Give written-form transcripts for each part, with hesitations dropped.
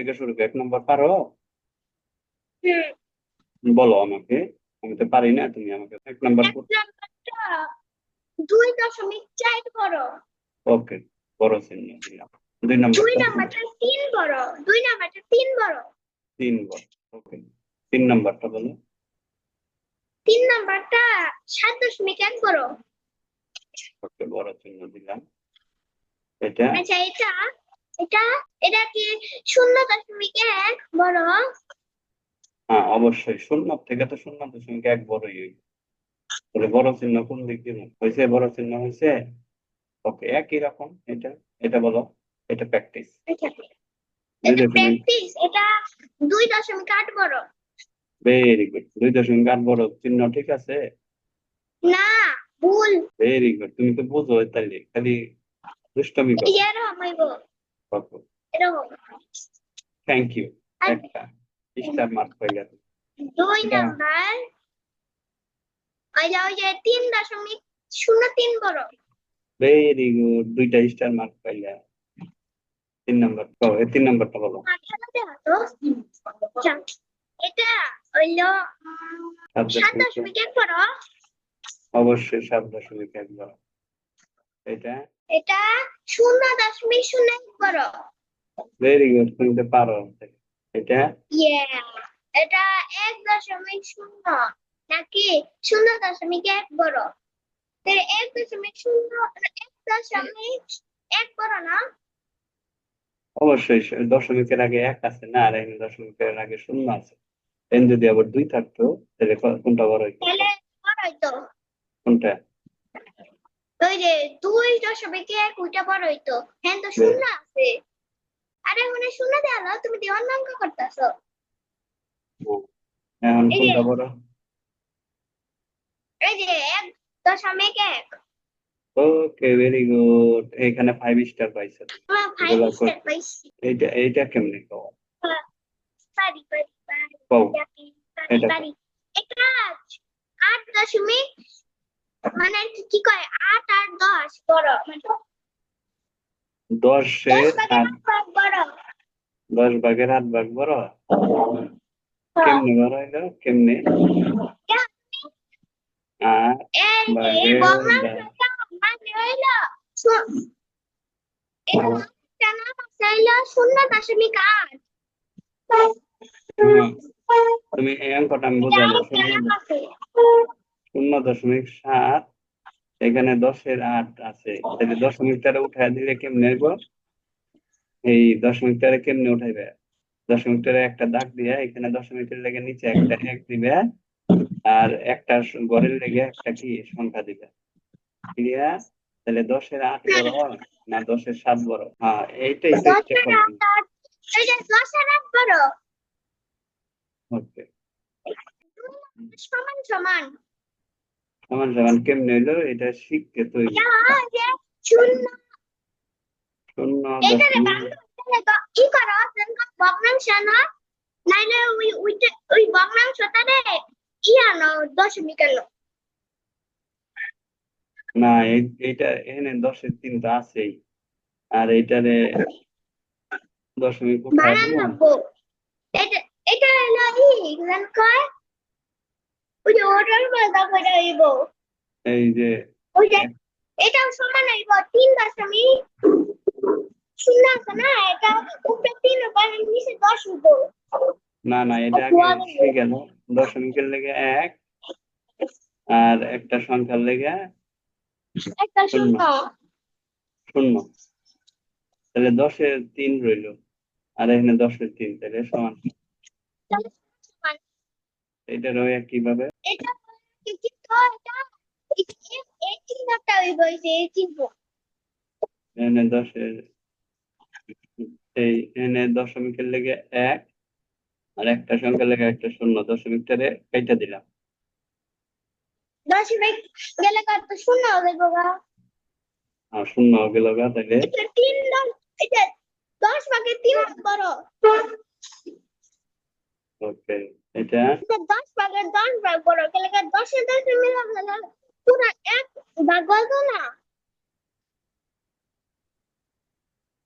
থেকে শুরু করে 1 নম্বর পারো? হুম বলো আমাকে, আমি তো পারি না, তুমি আমাকে 1 নম্বর। 1 নম্বরটা 2.4 বড়। ওকে, বড় চিহ্ন দিলাম। 2 2 নম্বরটা? নাম্বারটা 3 বড়। 2 নাম্বারটা 3 বড়। 3 বড়। ওকে, 3 নম্বরটা বলো। 3 নাম্বারটা 7.1 বড়। ওকে, বড় চিহ্ন দিলাম। এটা? আচ্ছা, এটা এটা এটা কি 0.1 বড়? হ্যাঁ, অবশ্যই 0 থেকে তো 0.1 বড়ই হইবে। তাহলে বড় চিহ্ন কোন দিক দিয়ে হয়েছে? বড় চিহ্ন হয়েছে। ওকে, একই রকম এটা। এটা বলো। এটা প্র্যাকটিস। আচ্ছা, 2 এটা দশমিক। প্র্যাকটিস। এটা 2.8 বড়। ভেরি গুড, 2.8 বড় চিহ্ন, ঠিক আছে। না, ভুল। ভেরি গুড, তুমি তো বুঝো, তাইলে খালি দুষ্টমি এই করো। যে এরকম হইব, এরকম। Thank you. আর একটা স্টার মার্ক হয়ে গেল। 2 এটা নাম্বার ওই যে 3.03 বড়। ভেরি গুড, 2টা স্টার মার্ক পাইলা। 3 নম্বর বলো, 3 নম্বরটা বলো। খেলাতে হতো। আচ্ছা, এটা হইলো 7.1। 7.1 বড়। অবশ্যই 7.1 বড়। এটা এটা 0.01 বড়। ভেরি গুড, তুমি তো পারো। এটা ইয়ে, এটা 1.0 নাকি 0.1 বড়? 1.1 বড় না? অবশ্যই দশমিকের আগে 1 আছে না, আর এখানে দশমিকের আগে 0 আছে। এন যদি আবার 2 থাকতো, তাহলে কোনটা বড় হইতো? তাহলে বড় হইতো। কোনটা? ওই যে 2.1 ওইটা বড় হইতো। হ্যাঁ, তো 0 আছে। আরে ওখানে 0 দেওয়া না, তুমি দিয়ে অন্য অঙ্ক করতেছো। এখন এই যে কোনটা বড়? এই যে 1.1। ওকে, ভেরি গুড, এখানে 5 স্টার পাইছো। আমরা 5 এগুলা স্টার পাইছি। এইটা কেমনে কও? হ্যাঁ, পারি পারি পারি কও, পারি পারি এটা কও। পারি। এটা 8 দশমিক, মানে কি কয়, 8 আর 10 বড়, মানে 10 10 এর ভাগের 8। 8 ভাগ বড়। 10 ভাগের 8 ভাগ বড়। হ্যাঁ, কেমনে বড় হইলো? কেমনে? 8 এই যে ভাগের 10। ভগ্নাংশটা মানে হইলো এটা নাম আছে হইলো 0.8। হ্যাঁ, তুমি এই অঙ্কটা আমি এটা বুঝাইলাম। আরেকটা নাম আছে। 0.7, এখানে 10-এর 8 আছে, তাহলে দশমিকটারে উঠায় দিলে কেমনে হইব? এই দশমিকটারে কেমনে উঠাইবে? দশমিকটারে একটা দাগ দিয়ে এখানে দশমিকের লেগে নিচে একটা 1 দিবে, আর একটা ঘরের লেগে একটা কি সংখ্যা দিবে। ক্লিয়ার? তাহলে 10-এর 8 বড় না 10-এর 7 বড়? হ্যাঁ, এইটাই তো 10 চেক আর করলাম। 8, এটা 10 আর 8 বড়। ওকে, সমান সমান। সমান সমান কেমনে হইলো? এটা শিখতে তো হইব। এটা যে 0, এটারে 0.। বাংলা কি করো? ভগ্নাংশ না, নাইলে ওই ভগ্নাংশটারে কি আনো, দশমিক আনো। না, এইটা এখানে 10-এর 3 তো আছেই, আর এইটারে দশমিক উঠায় বানান দিব। লাগবো। এটা এটা হলো কয়, ওই যে ওটার মধ্যে করে হইব। এই যে ওই যে এটাও সমান হইব 3.0 আছে না, এটা উপরে 3 উপরে নিচে 10 হইব। না না, এটা আগে শিখে নাও। দশমিকের লেগে 1, আর একটা সংখ্যার লেগে একটা 0। শূন্য। 0, তাহলে 10-এর 3 রইলো, আর এখানে 10-এর 3, তাহলে সমান। এটা রয়ে কিভাবে? এটা কিন্তু এটা এই চিহ্নটা হইব, এই চিহ্ন। এখানে 10-এর, এই এখানে দশমিকের লেগে 1, আর একটা সংখ্যার লেগে একটা 0, দশমিকটারে কেটে দিলাম। দশমিক গেলে কত শূন্য হবে বাবা? আর 0 গেল গা, তাহলে এটা 3 এটা 10 ভাগে 3 বড়। ওকে। এটা এটা 10 ভাগে 10 ভাগ বড়, গেলে 10 এর 10 মিলাবে না, পুরো 1 ভাগ হইব না।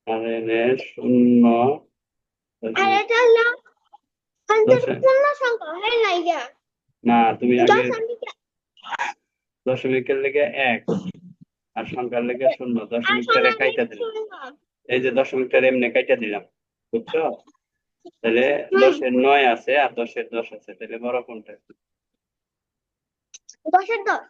আর এখানে 0, আর এটা হলো অন্তর দশে পূর্ণ সংখ্যা হয় না ইয়া না, তুমি আগে দশমিক দশমিকের লেগে এক আর সংখ্যার লেগে শূন্য, আর দশমিকটারে সোনালী কাইটা দিলাম। শূন্য। এই যে দশমিকটারে এমনি কাইটা দিলাম, বুঝছো? তাহলে হুম 10-এর 9 আছে আর 10-এর 10 আছে, তাহলে বড় কোনটা? 10-এর 10